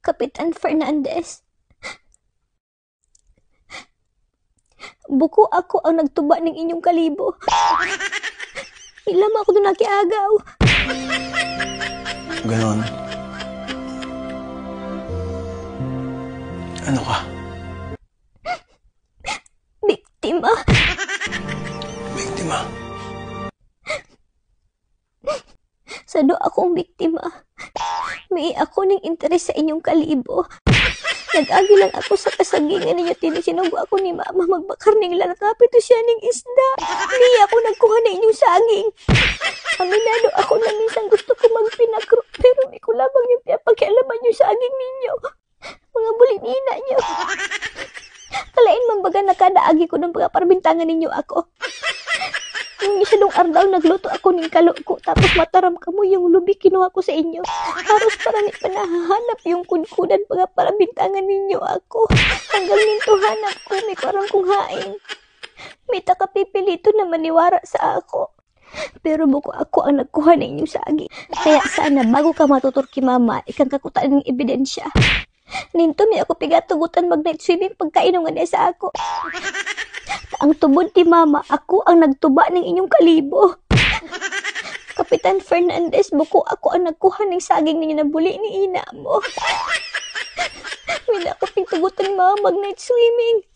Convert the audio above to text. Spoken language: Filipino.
Kapitan Fernandez. Buko ako ang nagtuba ng inyong kalibo. Ilam ako doon nakiagaw. Ganon. Ano ka? Biktima. Biktima? Sado akong biktima. May ako ng interes sa inyong kalibo. Nag-agi lang ako sa kasagingan ninyo. Tinisinugo ako ni mama magbakar ng lalakapit to siya ng isda. Hindi ako nagkuha na inyong saging. Aminado ako na minsan gusto ko magpinakro. Pero may kulabang yung pakialaman yung saging ninyo. Mga bulinina nyo. Kalain mambaga nakadaagi ko ng pagparbintangan ninyo ako. Yung isa dong ardaw nagluto ako ng kaloko. Tapos mataram ka mo yung lubi kinuha ko sa inyo. Haros parang panahanap yung kudkudan pagparbintangan ninyo ako. Hanggang ninto hanap ko may karang kong hain. May takapipilito na maniwara sa ako. Pero buko ako ang nagkuha na inyong saging. Kaya sana bago ka matutur kay mama, ikang kakutaan ng ebidensya. Ninto may ako pigatugutan mag-night swimming pagkainom nga sa ako. Ang tubod ti mama, ako ang nagtuba ng inyong kalibo. Kapitan Fernandez, buko ako ang nagkuha ng saging ninyo na buli ni ina mo. May ako pigtugutan mama mag-night swimming.